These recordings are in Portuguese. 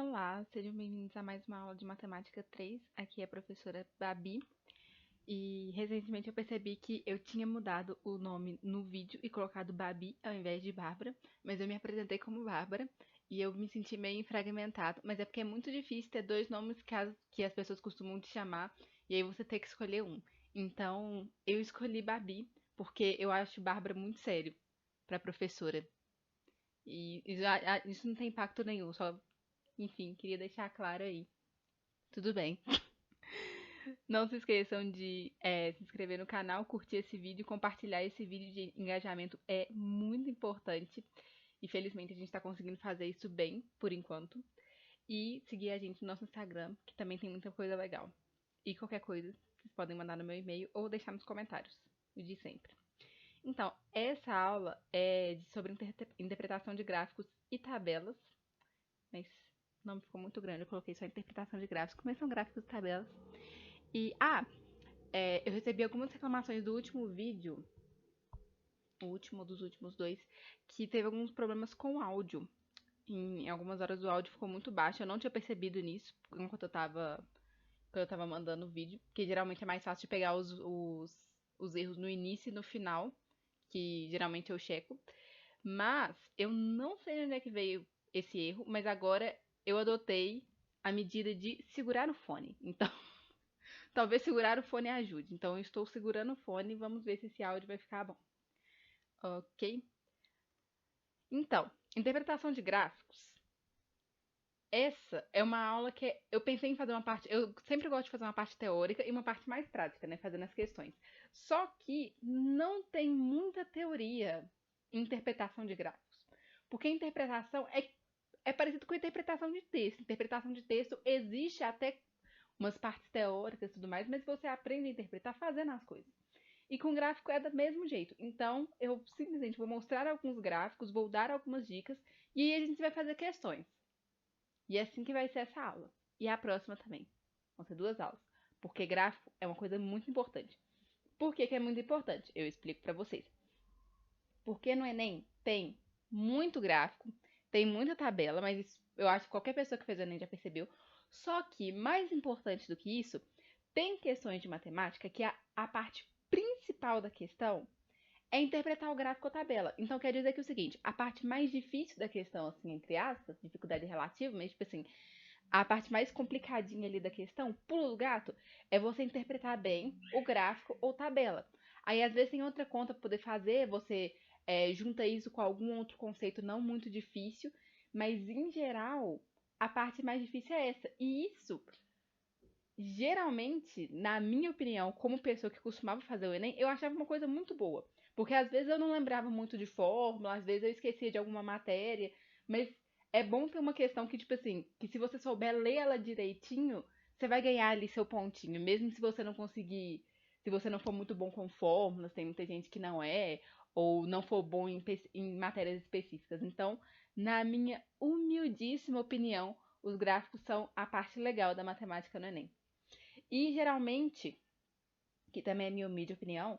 Olá, sejam bem-vindos a mais uma aula de Matemática 3. Aqui é a professora Babi. E recentemente eu percebi que eu tinha mudado o nome no vídeo e colocado Babi ao invés de Bárbara, mas eu me apresentei como Bárbara e eu me senti meio fragmentado, mas é porque é muito difícil ter dois nomes que as pessoas costumam te chamar e aí você tem que escolher um. Então eu escolhi Babi porque eu acho Bárbara muito sério para professora. E isso não tem impacto nenhum, só enfim, queria deixar claro aí. Tudo bem. Não se esqueçam de se inscrever no canal, curtir esse vídeo, compartilhar esse vídeo de engajamento é muito importante. E felizmente a gente está conseguindo fazer isso bem, por enquanto. E seguir a gente no nosso Instagram, que também tem muita coisa legal. E qualquer coisa, vocês podem mandar no meu e-mail ou deixar nos comentários, o de sempre. Então, essa aula é sobre interpretação de gráficos e tabelas, mas o nome ficou muito grande, eu coloquei só interpretação de gráficos, mas são gráficos e tabelas. E, eu recebi algumas reclamações do último vídeo, o último dos últimos dois, que teve alguns problemas com o áudio. Em algumas horas o áudio ficou muito baixo, eu não tinha percebido nisso enquanto quando eu tava mandando o vídeo, porque geralmente é mais fácil de pegar os erros no início e no final, que geralmente eu checo. Mas eu não sei de onde é que veio esse erro, mas agora eu adotei a medida de segurar o fone. Então, talvez segurar o fone ajude. Então, eu estou segurando o fone e vamos ver se esse áudio vai ficar bom. Ok? Então, interpretação de gráficos. Essa é uma aula que eu pensei em fazer uma parte. Eu sempre gosto de fazer uma parte teórica e uma parte mais prática, né? Fazendo as questões. Só que não tem muita teoria em interpretação de gráficos. Porque a interpretação é parecido com a interpretação de texto. Interpretação de texto existe até umas partes teóricas e tudo mais, mas você aprende a interpretar fazendo as coisas. E com gráfico é do mesmo jeito. Então, eu simplesmente vou mostrar alguns gráficos, vou dar algumas dicas e aí a gente vai fazer questões. E é assim que vai ser essa aula. E a próxima também. Vão ser duas aulas. Porque gráfico é uma coisa muito importante. Por que é muito importante? Eu explico para vocês. Porque no Enem tem muito gráfico, tem muita tabela, mas isso, eu acho que qualquer pessoa que fez o Enem já percebeu. Só que, mais importante do que isso, tem questões de matemática que a parte principal da questão é interpretar o gráfico ou tabela. Então quer dizer que é o seguinte, a parte mais difícil da questão, assim, entre aspas, dificuldade relativa, mas tipo assim, a parte mais complicadinha ali da questão, pulo do gato, é você interpretar bem o gráfico ou tabela. Aí às vezes tem outra conta para poder fazer, você junta isso com algum outro conceito não muito difícil, mas em geral a parte mais difícil é essa. E isso, geralmente, na minha opinião, como pessoa que costumava fazer o Enem, eu achava uma coisa muito boa. Porque às vezes eu não lembrava muito de fórmula, às vezes eu esquecia de alguma matéria, mas é bom ter uma questão que, tipo assim, que se você souber ler ela direitinho, você vai ganhar ali seu pontinho, mesmo se você não conseguir, se você não for muito bom com fórmulas, tem muita gente que não é, ou não for bom em matérias específicas. Então, na minha humildíssima opinião, os gráficos são a parte legal da matemática no Enem. E geralmente, que também é minha humilde opinião,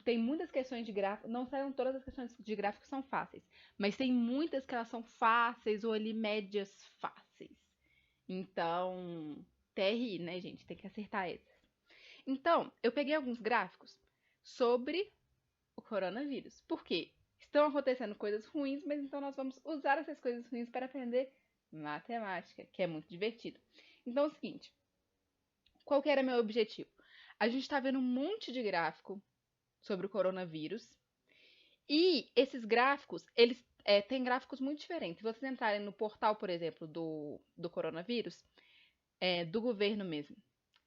tem muitas questões de gráfico, não são todas as questões de gráfico são fáceis, mas tem muitas que elas são fáceis ou ali médias fáceis. Então, TRI, né, gente? Tem que acertar essas. Então, eu peguei alguns gráficos sobre o coronavírus. Por quê? Estão acontecendo coisas ruins, mas então nós vamos usar essas coisas ruins para aprender matemática, que é muito divertido. Então é o seguinte, qual que era meu objetivo? A gente está vendo um monte de gráfico sobre o coronavírus e esses gráficos, eles têm gráficos muito diferentes. Se vocês entrarem no portal, por exemplo, do coronavírus, do governo mesmo,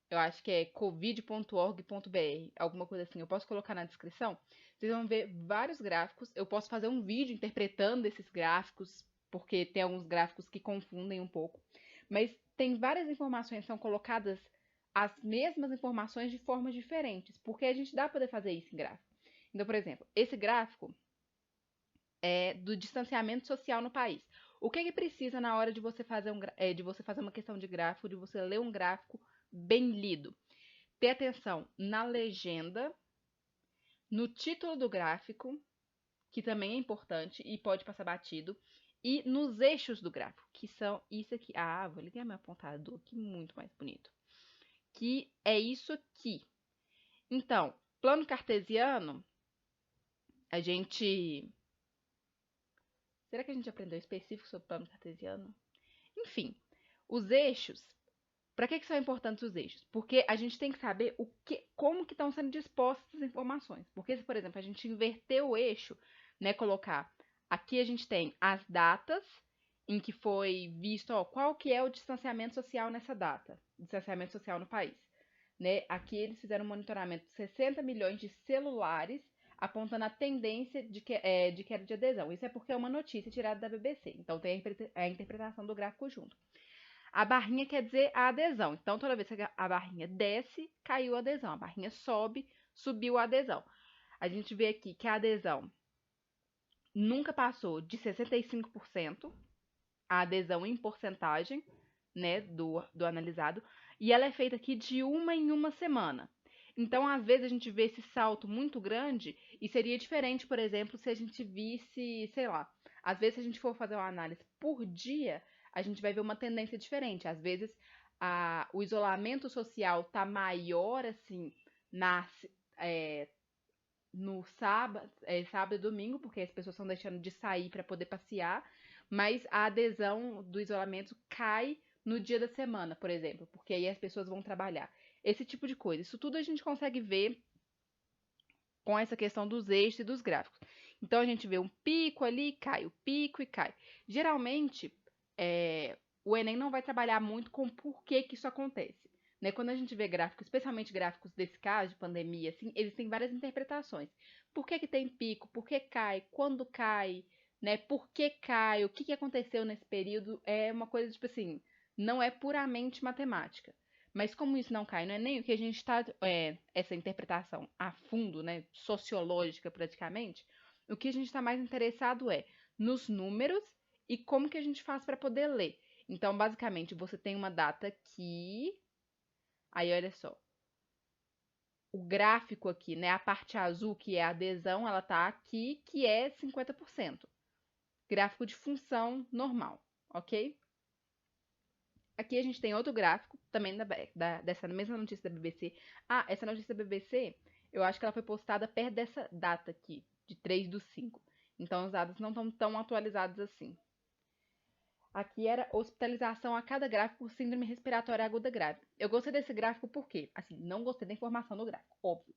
eu acho que é covid.org.br, alguma coisa assim, eu posso colocar na descrição. Vocês vão ver vários gráficos. Eu posso fazer um vídeo interpretando esses gráficos, porque tem alguns gráficos que confundem um pouco. Mas tem várias informações que são colocadas as mesmas informações de formas diferentes, porque a gente dá para poder fazer isso em gráfico. Então, por exemplo, esse gráfico é do distanciamento social no país. O que é que precisa na hora de você fazer de você fazer uma questão de gráfico, de você ler um gráfico bem lido? Ter atenção na legenda, no título do gráfico, que também é importante e pode passar batido, e nos eixos do gráfico, que são isso aqui. Ah, vou ligar meu apontador aqui, muito mais bonito. Que é isso aqui. Então, plano cartesiano, a gente... Será que a gente aprendeu específico sobre plano cartesiano? Enfim, os eixos. Para que são importantes os eixos? Porque a gente tem que saber como que estão sendo dispostas as informações. Porque se, por exemplo, a gente inverter o eixo, né, colocar aqui a gente tem as datas em que foi visto, ó, qual que é o distanciamento social nessa data, distanciamento social no país, né? Aqui eles fizeram um monitoramento de 60 milhões de celulares, apontando a tendência de queda de adesão. Isso é porque é uma notícia tirada da BBC. Então tem a interpretação do gráfico junto. A barrinha quer dizer a adesão. Então, toda vez que a barrinha desce, caiu a adesão. A barrinha sobe, subiu a adesão. A gente vê aqui que a adesão nunca passou de 65%, a adesão em porcentagem, né, do analisado. E ela é feita aqui de uma em uma semana. Então, às vezes, a gente vê esse salto muito grande e seria diferente, por exemplo, se a gente visse, sei lá, às vezes, se a gente for fazer uma análise por dia, a gente vai ver uma tendência diferente. Às vezes, o isolamento social tá maior, assim, no sábado e domingo, porque as pessoas estão deixando de sair para poder passear, mas a adesão do isolamento cai no dia da semana, por exemplo, porque aí as pessoas vão trabalhar. Esse tipo de coisa. Isso tudo a gente consegue ver com essa questão dos eixos e dos gráficos. Então a gente vê um pico ali, cai o pico e cai. Geralmente, o Enem não vai trabalhar muito com por que isso acontece. Né? Quando a gente vê gráficos, especialmente gráficos desse caso, de pandemia, assim, eles têm várias interpretações. Por que tem pico? Por que cai? Quando cai? Né? Por que cai? O que aconteceu nesse período? É uma coisa, tipo assim, não é puramente matemática. Mas como isso não cai, não é nem o que a gente está, essa interpretação a fundo, né, sociológica praticamente, o que a gente está mais interessado é nos números e como que a gente faz para poder ler. Então, basicamente, você tem uma data aqui, aí olha só, o gráfico aqui, né, a parte azul, que é a adesão, ela tá aqui, que é 50%. Gráfico de função normal, ok? Aqui a gente tem outro gráfico, também dessa mesma notícia da BBC. Ah, essa notícia da BBC, eu acho que ela foi postada perto dessa data aqui, de 3/5. Então, os dados não estão tão atualizados assim. Aqui era hospitalização a cada gráfico por síndrome respiratória aguda grave. Eu gostei desse gráfico por quê? Assim, não gostei da informação do gráfico, óbvio.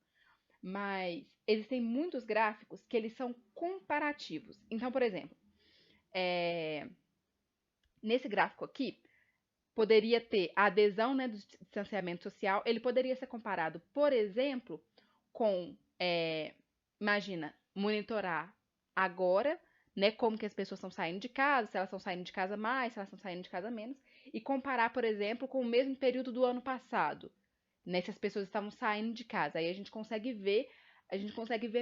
Mas existem muitos gráficos que eles são comparativos. Então, por exemplo, nesse gráfico aqui, poderia ter a adesão, né, do distanciamento social, ele poderia ser comparado, por exemplo, com, imagina, monitorar agora, né, como que as pessoas estão saindo de casa, se elas estão saindo de casa mais, se elas estão saindo de casa menos, e comparar, por exemplo, com o mesmo período do ano passado, né, se as pessoas estavam saindo de casa. Aí a gente consegue ver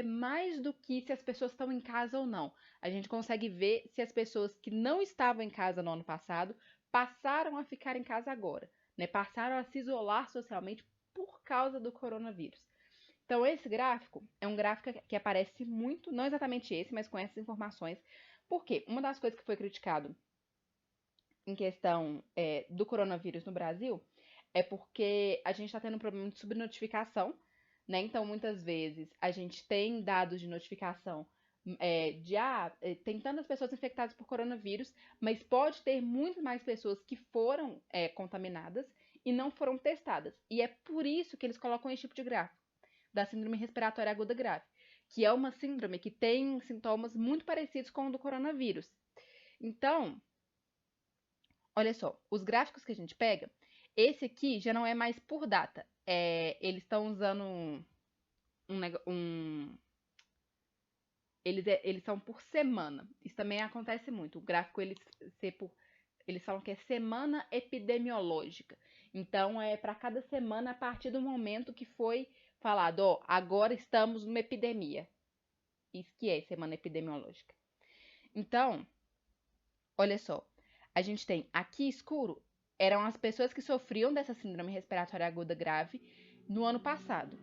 mais do que se as pessoas estão em casa ou não. A gente consegue ver se as pessoas que não estavam em casa no ano passado passaram a ficar em casa agora, né? Passaram a se isolar socialmente por causa do coronavírus. Então, esse gráfico é um gráfico que aparece muito, não exatamente esse, mas com essas informações. Por quê? Uma das coisas que foi criticado em questão do coronavírus no Brasil é porque a gente está tendo um problema de subnotificação, né? Então, muitas vezes, a gente tem dados de notificação tem tantas pessoas infectadas por coronavírus, mas pode ter muito mais pessoas que foram contaminadas e não foram testadas. E é por isso que eles colocam esse tipo de gráfico, da síndrome respiratória aguda grave, que é uma síndrome que tem sintomas muito parecidos com o do coronavírus. Então, olha só, os gráficos que a gente pega, esse aqui já não é mais por data. Eles estão usando eles são por semana. Isso também acontece muito. O gráfico eles falam que é semana epidemiológica. Então é para cada semana a partir do momento que foi falado, ó, agora estamos numa epidemia. Isso que é semana epidemiológica. Então, olha só, a gente tem aqui escuro eram as pessoas que sofriam dessa síndrome respiratória aguda grave no ano passado.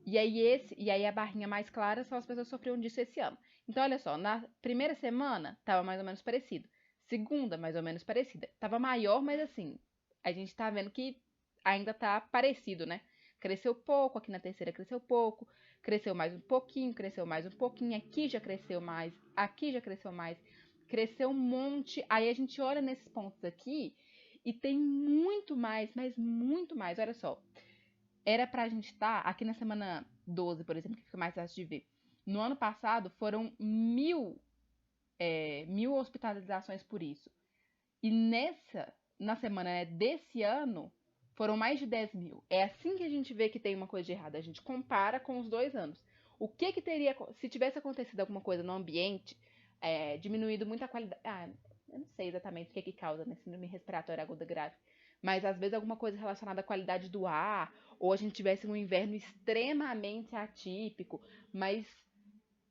E aí a barrinha mais clara são as pessoas que sofriam disso esse ano. Então, olha só, na primeira semana estava mais ou menos parecido. segunda, mais ou menos parecida. Tava maior, mas assim, a gente tá vendo que ainda tá parecido, né? Cresceu pouco, aqui na terceira cresceu pouco, cresceu mais um pouquinho, cresceu mais um pouquinho, aqui já cresceu mais, aqui já cresceu mais, cresceu um monte. Aí a gente olha nesses pontos aqui e tem muito mais, mas muito mais. Olha só, era pra gente estar aqui na semana 12, por exemplo, que fica mais fácil de ver. No ano passado foram 1.000 hospitalizações por isso. E na semana, né, desse ano, foram mais de 10.000. É assim que a gente vê que tem uma coisa de errada. A gente compara com os 2 anos. O que que teria, se tivesse acontecido alguma coisa no ambiente, diminuído muito a qualidade. Eu não sei exatamente o que que causa, né, síndrome respiratória aguda grave. Mas às vezes alguma coisa relacionada à qualidade do ar, ou a gente tivesse um inverno extremamente atípico, mas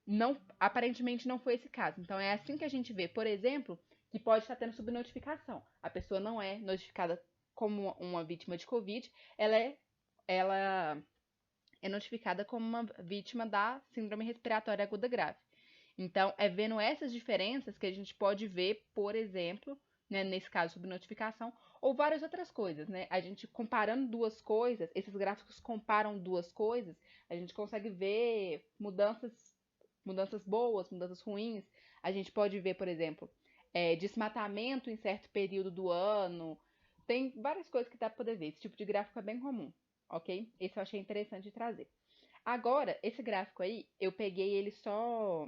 não, aparentemente não foi esse caso. Então é assim que a gente vê, por exemplo, que pode estar tendo subnotificação. A pessoa não é notificada como uma vítima de Covid, ela é notificada como uma vítima da síndrome respiratória aguda grave. Então, é vendo essas diferenças que a gente pode ver, por exemplo, né, nesse caso, subnotificação, ou várias outras coisas, né? A gente comparando duas coisas, esses gráficos comparam duas coisas, a gente consegue ver mudanças boas, mudanças ruins. A gente pode ver, por exemplo, desmatamento em certo período do ano. Tem várias coisas que dá para poder ver. Esse tipo de gráfico é bem comum, ok? Esse eu achei interessante de trazer. Agora, esse gráfico aí, eu peguei ele só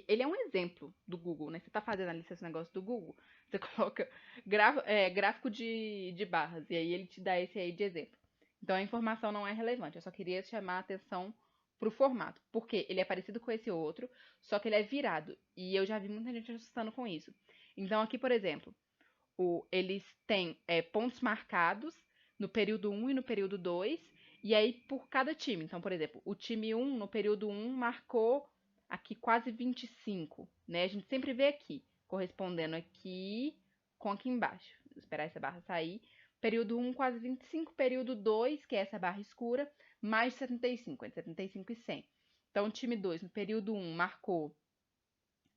ele é um exemplo do Google, né? Você tá fazendo ali esse negócio do Google, você coloca gráfico de barras, e aí ele te dá esse aí de exemplo. Então a informação não é relevante, eu só queria chamar a atenção pro formato, porque ele é parecido com esse outro, só que ele é virado, e eu já vi muita gente assustando com isso. Então aqui, por exemplo, eles têm pontos marcados no período 1 e no período 2, e aí por cada time. Então, por exemplo, o time 1 no período 1 marcou aqui quase 25, né? A gente sempre vê aqui, correspondendo aqui com aqui embaixo. Vou esperar essa barra sair. Período 1 quase 25, período 2, que é essa barra escura, mais de 75, entre 75 e 100. Então, o time 2 no período 1 marcou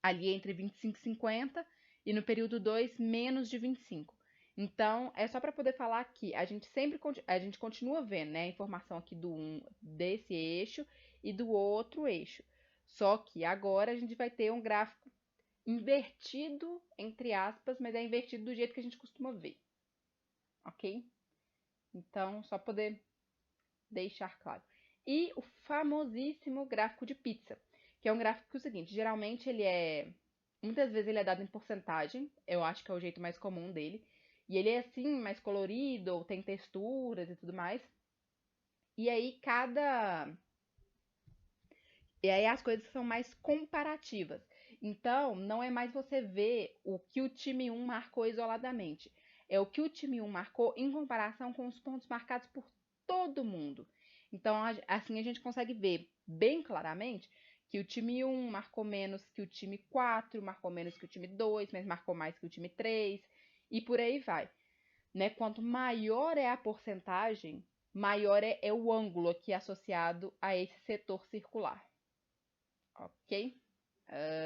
ali entre 25 e 50, e no período 2 menos de 25. Então, é só para poder falar que a gente continua vendo, né, a informação aqui desse eixo e do outro eixo. Só que agora a gente vai ter um gráfico invertido, entre aspas, mas é invertido do jeito que a gente costuma ver. Ok? Então, só poder deixar claro. E o famosíssimo gráfico de pizza, que é um gráfico que é o seguinte, geralmente muitas vezes ele é dado em porcentagem, eu acho que é o jeito mais comum dele, e ele é assim, mais colorido, ou tem texturas e tudo mais. E aí as coisas são mais comparativas. Então, não é mais você ver o que o time 1 marcou isoladamente. É o que o time 1 marcou em comparação com os pontos marcados por todo mundo. Então, assim a gente consegue ver bem claramente que o time 1 marcou menos que o time 4, marcou menos que o time 2, mas marcou mais que o time 3, e por aí vai. Né? Quanto maior é a porcentagem, maior é o ângulo aqui associado a esse setor circular. Ok?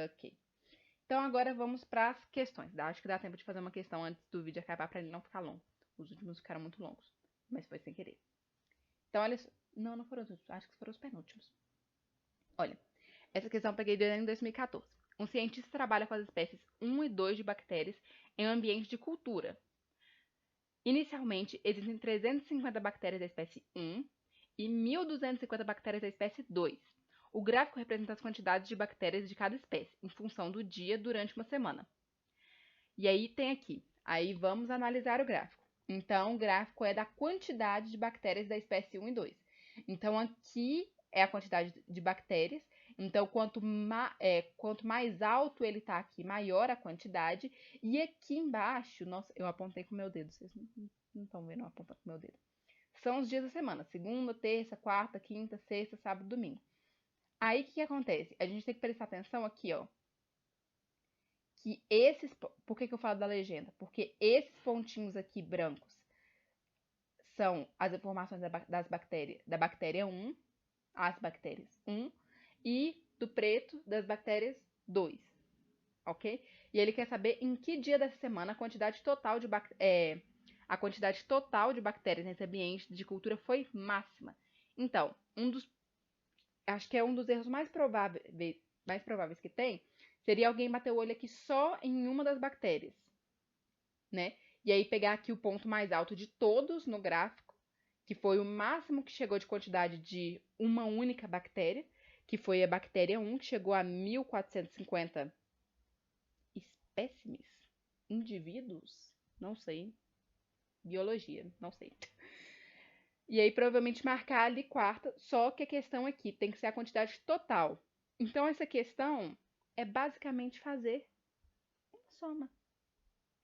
Ok. Então agora vamos para as questões. Acho que dá tempo de fazer uma questão antes do vídeo acabar para ele não ficar longo. Os últimos ficaram muito longos, mas foi sem querer. Então olha só. Não, não foram os últimos. Acho que foram os penúltimos. Olha, essa questão eu peguei em 2014. Um cientista trabalha com as espécies 1 e 2 de bactérias em um ambiente de cultura. Inicialmente, existem 350 bactérias da espécie 1 e 1.250 bactérias da espécie 2. O gráfico representa as quantidades de bactérias de cada espécie, em função do dia durante uma semana. E aí tem aqui. Aí vamos analisar o gráfico. Então, o gráfico é da quantidade de bactérias da espécie 1 e 2. Então, aqui é a quantidade de bactérias. Então, quanto mais alto ele está aqui, maior a quantidade. E aqui embaixo, nossa, eu apontei com o meu dedo. Vocês não estão vendo eu apontando com o meu dedo. São os dias da semana. Segunda, terça, quarta, quinta, sexta, sábado, domingo. Aí, o que acontece? A gente tem que prestar atenção aqui, ó. Por que eu falo da legenda? Porque esses pontinhos aqui brancos são as informações das bactérias, da bactéria 1, as bactérias 1, e do preto das bactérias 2. ok? E ele quer saber em que dia dessa semana a quantidade total de bactérias nesse ambiente de cultura foi máxima. Então, acho que é um dos erros mais prováveis que tem, seria alguém bater o olho aqui só em uma das bactérias, né? E aí pegar aqui o ponto mais alto de todos no gráfico, que foi o máximo que chegou de quantidade de uma única bactéria, que foi a bactéria 1, que chegou a 1450 espécimes, indivíduos, não sei, biologia, não sei. E aí provavelmente marcar ali quarta, só que a questão aqui tem que ser a quantidade total. Então essa questão é basicamente fazer uma soma.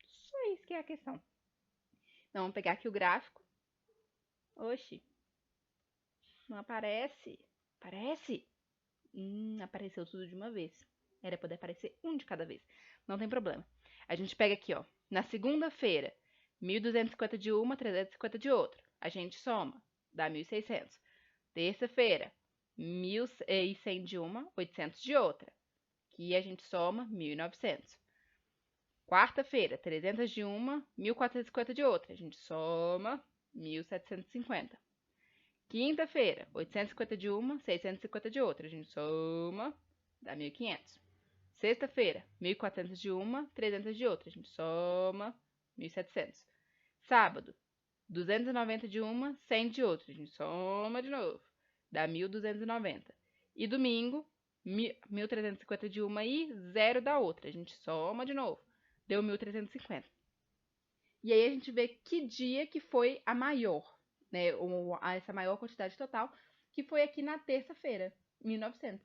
Só isso que é a questão. Então vamos pegar aqui o gráfico. Oxi, não aparece. Aparece? Apareceu tudo de uma vez. Era poder aparecer um de cada vez. Não tem problema. A gente pega aqui, ó. Na segunda-feira, 1.250 de uma, 350 de outra. A gente soma, dá 1.600. Terça-feira, 1.100 de uma, 800 de outra. Que a gente soma 1.900. Quarta-feira, 300 de uma, 1.450 de outra. A gente soma 1.750. Quinta-feira, 850 de uma, 650 de outra. A gente soma, dá 1.500. Sexta-feira, 1.400 de uma, 300 de outra. A gente soma, 1.700. Sábado, 290 de uma, 100 de outra. A gente soma de novo, dá 1.290. E domingo, 1.350 de uma e 0 da outra. A gente soma de novo, deu 1.350. E aí a gente vê que dia que foi a maior, né? Essa maior quantidade total, que foi aqui na terça-feira, 1.900.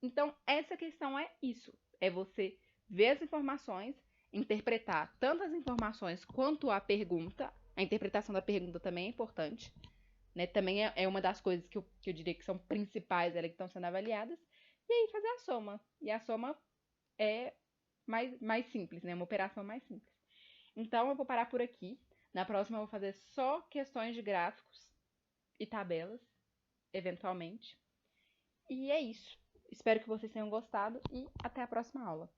Então, essa questão é isso. É você ver as informações, interpretar tanto as informações quanto a pergunta. A interpretação da pergunta também é importante, né? Também é uma das coisas que eu diria que são principais ali que estão sendo avaliadas. E aí fazer a soma. E a soma é mais simples, né? Uma operação mais simples. Então, eu vou parar por aqui. Na próxima, eu vou fazer só questões de gráficos e tabelas, eventualmente. E é isso. Espero que vocês tenham gostado e até a próxima aula.